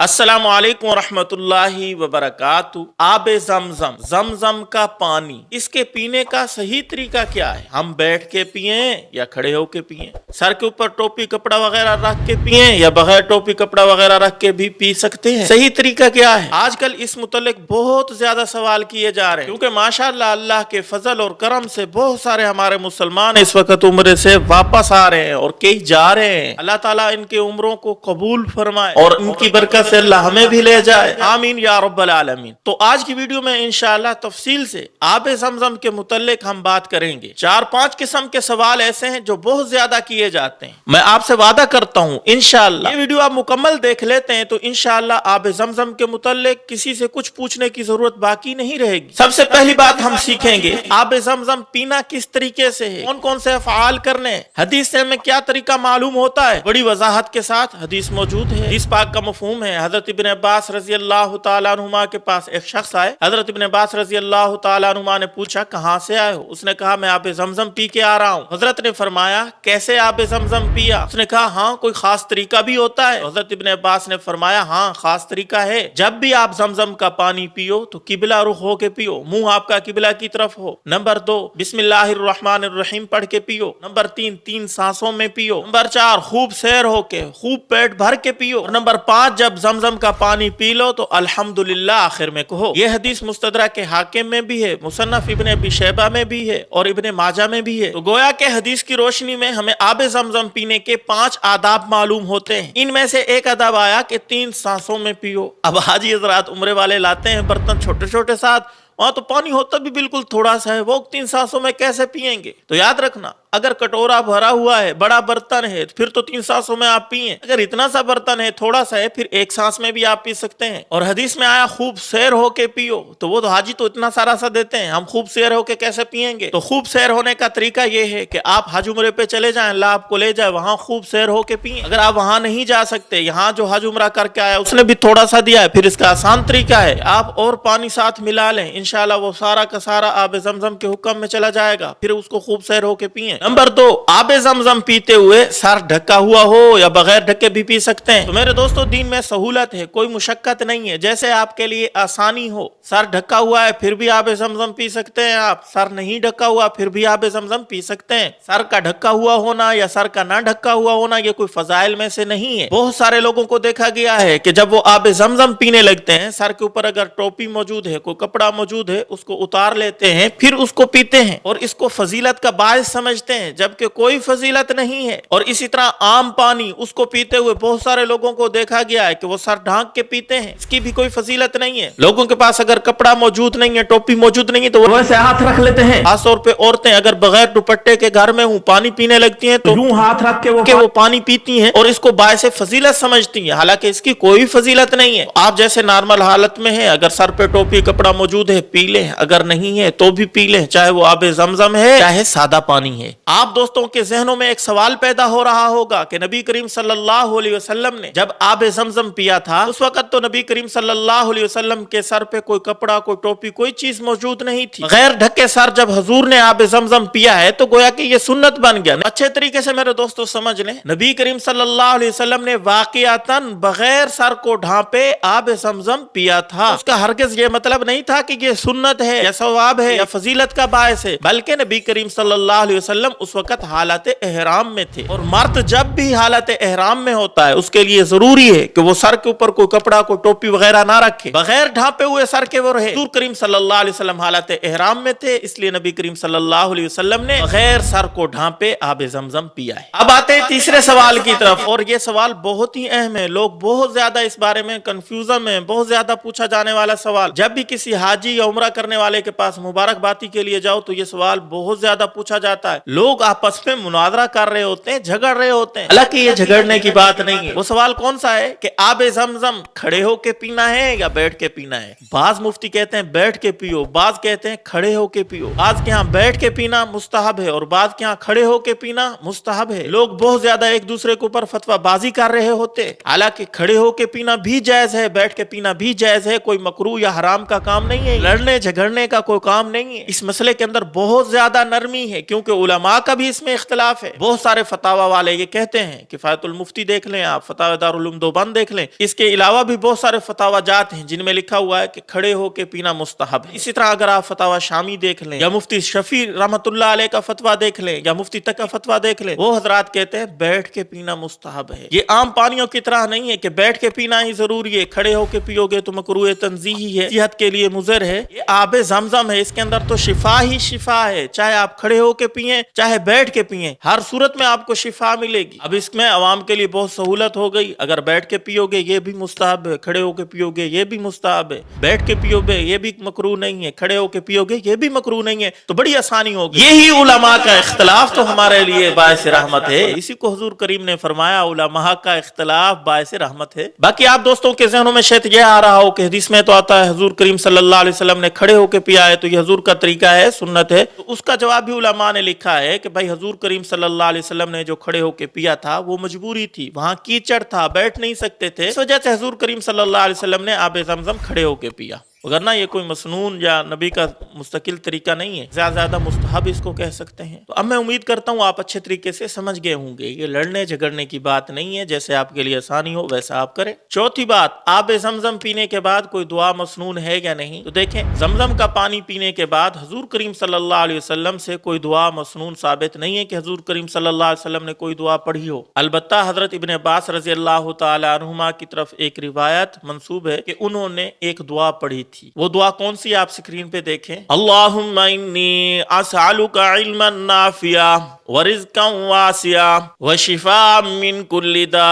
अस्सलाम वालेकुम रहमतुल्लाहि व बरकातहू। आब ज़मज़म, ज़मज़म का पानी, इसके पीने का सही तरीका क्या है? हम बैठ के पिए या खड़े होके पिए? सर के ऊपर टोपी कपड़ा वगैरह रख के पिए या बगैर टोपी कपड़ा वगैरह रख के भी पी सकते हैं? सही तरीका क्या है? आजकल इस मुतल्लिक बहुत ज्यादा सवाल किए जा रहे हैं, क्योंकि माशाअल्लाह अल्लाह के फजल और करम से बहुत सारे हमारे मुसलमान इस वक्त उम्र से वापस आ रहे हैं और कई जा रहे हैं। अल्लाह ताला इनके उम्रों को कबूल फरमाए और इनकी बरकत से अल्लाह हमें भी ले जाए, आमीन या रब्बल आलमीन। तो आज की वीडियो में इंशाअल्लाह तफसील से आबे ज़मज़म के मुतल्लिक हम बात करेंगे। 4-5 किस्म के सवाल ऐसे हैं जो बहुत ज्यादा किए जाते हैं। मैं आपसे वादा करता हूँ इंशाअल्लाह ये वीडियो आप मुकम्मल देख लेते हैं तो इंशाअल्लाह आबे ज़मज़म के मुतल्लिक किसी से कुछ पूछने की जरूरत बाकी नहीं रहेगी। सबसे पहली बात हम सीखेंगे आबे ज़मज़म पीना किस तरीके से है, कौन कौन से अफ़आल करने, हदीस से हमें क्या तरीका मालूम होता है। बड़ी वजाहत के साथ हदीस मौजूद है। हदीस पाक का मफ़हूम है। हजरत इब्न अब्बास रज़ी अल्लाह तआला अन्हुमा के पास एक शख्स आए। हजरत इब्न अब्बास रज़ी अल्लाह तआला अन्हुमा ने पूछा, कहाँ से आए हो? उसने कहा, मैं आबे ज़मज़म पी के आ रहा हूँ। हजरत ने फरमाया, कैसे आबे ज़मज़म पिया? उसने कहा, हाँ कोई खास तरीका भी होता है? हजरत इब्न अब्बास ने फरमाया, हाँ खास तरीका है। जब भी आप ज़मज़म का पानी पियो तो किबला रुख हो के पियो, मुंह आपका किबला की तरफ हो। नंबर 2, बिस्मिल्लाहिर्रहमानिर्रहीम पढ़ के पियो। नंबर 3, 3 सांसों में पियो। नंबर 4, खूब सैर होके खूब पेट भर के पियो। और नंबर 5, जब ज़मज़म का पानी पी लो तो अल्हम्दुलिल्लाह आखिर में कहो। यह हदीस मुस्तदरक के हाकिम में भी है, मुसन्नफ इब्न अबी शैबा में भी है और इब्न माजा में भी है। तो गोया के हदीस की रोशनी में हमें आबे ज़मज़म पीने के 5 आदाब मालूम होते हैं। इनमें से एक आदाब आया कि 3 सांसों में पियो। अब हाजी हज़रात उम्रे वाले लाते हैं बर्तन छोटे छोटे साथ, वहां तो पानी होता भी बिल्कुल थोड़ा सा है, वो 3 सांसों में कैसे पिएंगे? तो याद रखना, अगर कटोरा भरा हुआ है, बड़ा बर्तन है, फिर तो 3 सांसों में आप पिए। अगर इतना सा बर्तन है, थोड़ा सा है, फिर 1 सांस में भी आप पी सकते हैं। और हदीस में आया खूब सैर होके पियो, तो वो तो हाजी तो इतना सारा सा देते हैं, हम खूब सैर होके कैसे पिएंगे? तो खूब सैर होने का तरीका ये है कि आप हज उम्रे पे चले जाएं, अल्लाह आपको ले जाए, वहां खूब सैर होके पिए। अगर आप वहां नहीं जा सकते, यहाँ जो हज उम्रा करके आया उसने भी थोड़ा सा दिया है, फिर इसका आसान तरीका है आप और पानी साथ मिला लें, इंशाल्लाह वो सारा का सारा आबे ज़मज़म के हुक्म में चला जाएगा, फिर उसको खूब सैर होके पिए। नंबर 2, आबे ज़मज़म पीते हुए सर ढका हुआ हो या बगैर ढके भी पी सकते हैं। तो मेरे दोस्तों, दीन में सहूलत है, कोई मुशक्कत नहीं है। जैसे आपके लिए आसानी हो, सर ढका हुआ है फिर भी आबे ज़मज़म पी सकते हैं आप, सर नहीं ढका हुआ फिर भी आबे ज़मज़म पी सकते हैं। सर का ढका हुआ होना या सर का ना ढका हुआ होना ये कोई फजाइल में से नहीं है। बहुत सारे लोगों को देखा गया है कि जब वो आबे ज़मज़म पीने लगते हैं, सर के ऊपर अगर टोपी मौजूद है, कोई कपड़ा मौजूद है, उसको उतार लेते हैं, फिर उसको पीते हैं और इसको फजीलत का बायस समझते हैं, जबकि कोई फजीलत नहीं है। और इसी तरह आम पानी, उसको पीते हुए बहुत सारे लोगों को देखा गया है कि वो सर ढांक के पीते हैं, इसकी भी कोई फजीलत नहीं है। लोगों के पास अगर कपड़ा मौजूद नहीं है, टोपी मौजूद नहीं है, तो वो वैसे हाथ रख लेते हैं। खासतौर पे औरतें अगर बगैर दुपट्टे के घर में हूँ पानी पीने लगती हैं तो यूं हाथ रख के वो पानी पीती हैं और इसको बायस फजीलत समझती हैं, हालांकि इसकी कोई फजीलत नहीं है। आप जैसे नॉर्मल हालत में है, अगर सर पे टोपी कपड़ा मौजूद है पी ले, अगर नहीं है तो भी पी ले, चाहे वो आबे ज़मज़म है चाहे सादा पानी है। आप दोस्तों के जहनों में एक सवाल पैदा हो रहा होगा कि नबी करीम सल्लल्लाहु अलैहि वसल्लम ने जब आबे ज़मज़म पिया था उस वक्त तो नबी करीम सल्लल्लाहु अलैहि वसल्लम के सर पे कोई कपड़ा, कोई टोपी, कोई चीज मौजूद नहीं थी। गैर ढके सर जब हुजूर ने आबे ज़मज़म पिया है तो गोया कि ये सुन्नत बन गया। अच्छे तरीके से मेरे दोस्तों समझ लें, नबी करीम सल्लल्लाहु अलैहि वसल्लम ने वाक़िअतन बगैर सर को ढांपे आबे ज़मज़म पिया था। उसका हरगिज़ ये मतलब नहीं था कि ये सुन्नत है या सवाब है या फजीलत का बायस है, बल्कि नबी करीम सल्लल्लाहु अलैहि वसल्लम उस वक्त हालत एहराम में थे। और मर्द जब भी हालत एहराम में होता है उसके लिए जरूरी है कि वो सर के ऊपर कोई कपड़ा, कोई टोपी वगैरह ना रखे, बगैर ढांपे हुए सर के वो रहे। हुजूर करीम सल्लल्लाहु अलैहि वसल्लम हालत एहराम में थे, इसलिए नबी करीम सल्लल्लाहु अलैहि वसल्लम ने बगैर सर को ढांपे आबे ज़मज़म पिया है। अब आते हैं तीसरे सवाल की तरफ, और ये सवाल बहुत ही अहम है। लोग बहुत ज्यादा इस बारे में कंफ्यूजन में, बहुत ज्यादा पूछा जाने वाला सवाल। जब भी किसी हाजी या उम्रा करने वाले के पास मुबारकबादी के लिए जाओ तो ये सवाल बहुत ज्यादा पूछा जाता है। लोग आपस में मुनाजरा कर रहे होते हैं, झगड़ रहे होते हैं, हालांकि ये झगड़ने की बात नहीं है। वो सवाल कौन सा है कि आबे ज़मज़म खड़े होके पीना है या बैठ के पीना है? बाज मुफ्ती कहते हैं बैठ के पियो, बाज कहते हैं खड़े होके पियो। बाज के यहाँ बैठ के पीना मुस्तहब है और बाज के यहाँ खड़े होके पीना मुस्तहब है। लोग बहुत ज्यादा एक दूसरे के ऊपर फतवाबाजी कर रहे होते, हालांकि खड़े होके पीना भी जायज है, बैठ के पीना भी जायज है, कोई मकरूह या हराम का काम नहीं है, लड़ने झगड़ने का कोई काम नहीं है। इस मसले के अंदर बहुत ज्यादा नरमी है, क्योंकि उलमा उलमा का भी इसमें इख्तलाफ है। बहुत सारे फतावा वाले ये कहते हैं, किफायतुल मुफ्ती देख लें आप, फतावा दारुल उलूम देवबंद देख लें, इसके अलावा भी बहुत सारे फतावा जात हैं जिनमें लिखा हुआ है कि खड़े होकर पीना मुस्तहब है। इसी तरह अगर आप फतावा शामी देख लें या मुफ्ती शफी रहमतुल्लाह अलैह का फतवा देख लें या मुफ्ती तक का फतवा देख लें, वो हजरात कहते हैं बैठ के पीना मुस्तहब है। ये आम पानियों की तरह नहीं है कि बैठ के पीना ही जरूरी है, खड़े होकर पियोगे तो मकरूह तंजीही है, सेहत के लिए मुज़र है। ये आबे ज़मज़म है, इसके अंदर तो शिफा ही शिफा है, चाहे आप खड़े होकर पिए चाहे बैठ के पिए, हर सूरत में आपको शिफा मिलेगी। अब इसमें अवाम के लिए बहुत सहूलत हो गई, अगर बैठ के पियोगे ये भी मुस्तहब है, खड़े होकर पियोगे ये भी मुस्तहब है, बैठ के पियोगे ये भी मकरूह नहीं है, खड़े होकर पियोगे ये भी मकरूह नहीं है, तो बड़ी आसानी होगी। यही उलमा का इख्तलाफ तो हमारे लिए बायस रहमत है। इसी को हुजूर करीम ने फरमाया उलमा का इख्तलाफ बायस रहमत है। बाकी आप दोस्तों के ज़हनों में शायद यह आ रहा हो कि हदीस में तो आता है हुजूर करीम सल्लल्लाहु अलैहि वसल्लम ने खड़े होकर पिया है, तो ये हुजूर का तरीका है, सुन्नत है। तो उसका जवाब भी उलमा ने लिखा है कि भाई हुजूर करीम सल्लल्लाहु अलैहि वसल्लम ने जो खड़े होकर पिया था वो मजबूरी थी, वहां कीचड़ था, बैठ नहीं सकते थे, इस वजह से हुजूर करीम सल्लल्लाहु अलैहि वसल्लम ने आबे ज़मज़म खड़े होकर पिया, वरना ये कोई मसनून या नबी का मुस्तकिल तरीका नहीं है, ज्यादा मुस्तहब इसको कह सकते हैं। तो अब मैं उम्मीद करता हूँ आप अच्छे तरीके से समझ गए होंगे, ये लड़ने झगड़ने की बात नहीं है, जैसे आपके लिए आसानी हो वैसा आप करें। चौथी बात, आबे ज़मज़म पीने के बाद कोई दुआ मसनून है या नहीं। तो देखें, ज़मज़म का पानी पीने के बाद हुजूर करीम सल्लल्लाहु अलैहि वसल्लम से कोई दुआ मसनून साबित नहीं है कि हुजूर करीम सल्लल्लाहु अलैहि वसल्लम ने कोई दुआ पढ़ी हो। अलबत्ता हजरत इब्न अब्बास रज़ी अल्लाह तआला अन्हुमा की तरफ एक रिवायत मंसूब है कि उन्होंने एक दुआ पढ़ी थी। वो दुआ कौन सी आप स्क्रीन पे देखें, अल्लाहुम्मा इन्नी अस्अलुका इल्मन नाफिया व रिज़्क़न वासिया व शिफाअन मिन कुल्लि दा।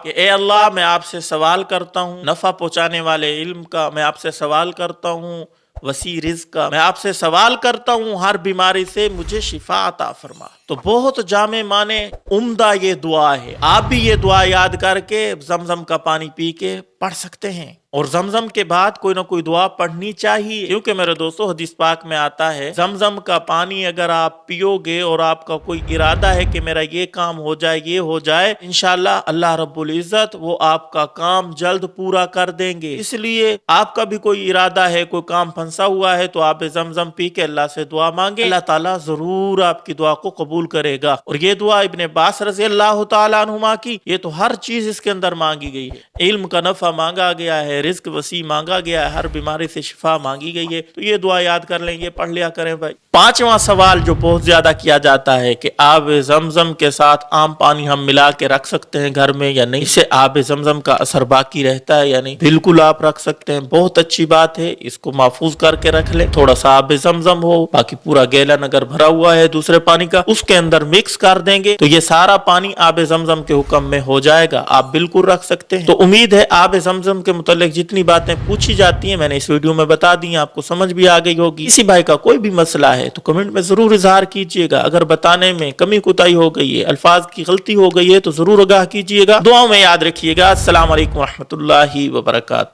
ए अल्लाह, मैं आपसे सवाल करता हूँ नफा पहुंचाने वाले इल्म का, मैं आपसे सवाल करता हूँ वसी रिज़्क़ का, मैं आपसे सवाल करता हूँ हर बीमारी से मुझे शिफा अता फरमा। तो बहुत जामे माने उम्दा ये दुआ है। आप भी ये दुआ याद करके ज़मज़म का पानी पी के पढ़ सकते हैं, और ज़मज़म के बाद कोई ना कोई दुआ पढ़नी चाहिए, क्योंकि मेरे दोस्तों हदीस पाक में आता है ज़मज़म का पानी अगर आप पियोगे और आपका कोई इरादा है कि मेरा ये काम हो जाए, ये हो जाए, इंशाअल्लाह अल्लाह रब्बुल इज़्ज़त वो आपका काम जल्द पूरा कर देंगे। इसलिए आपका भी कोई इरादा है, कोई काम फंसा हुआ है, तो आप ज़मज़म पी के अल्लाह से दुआ मांगे, अल्लाह ताला जरूर आपकी दुआ को कबूल करेगा। और ये दुआ इब्न अब्बास रज़ी अल्लाह तआला अन्हुमा की, ये तो हर चीज इसके अंदर मांगी गई है, इल्म का नफा मांगा गया है, रिज़्क़ वसी मांगा गया है, हर बीमारी से शिफा मांगी गई है। तो ये दुआ याद कर लें, ये पढ़ लिया करें भाई। पांचवा सवाल जो बहुत ज्यादा किया जाता है कि आब ज़मज़म के साथ आम पानी हम मिला के रख सकते हैं घर में या नहीं, इससे आब ज़मज़म का असर बाकी रहता है या नहीं। बिल्कुल आप रख सकते हैं, बहुत अच्छी बात है, इसको महफूज करके रख लें। थोड़ा सा आब ज़मज़म हो, बाकी पूरा गैलन अगर भरा हुआ है दूसरे पानी का, उसके अंदर मिक्स कर देंगे तो ये सारा पानी आब ज़मज़म के हुक्म में हो जाएगा, आप बिल्कुल रख सकते हैं। तो उम्मीद है आब ज़मज़म के मुतालिक जितनी बातें पूछी जाती हैं मैंने इस वीडियो में बता दी, आपको समझ भी आ गई होगी। किसी भाई का कोई भी मसला है तो कमेंट में जरूर इजहार कीजिएगा, अगर बताने में कमी कुताही हो गई है, अल्फाज की गलती हो गई है तो जरूर आगाह कीजिएगा। दुआओं में याद रखिएगा। अस्सलाम वालेकुम रहमतुल्लाहि व बरकातहू।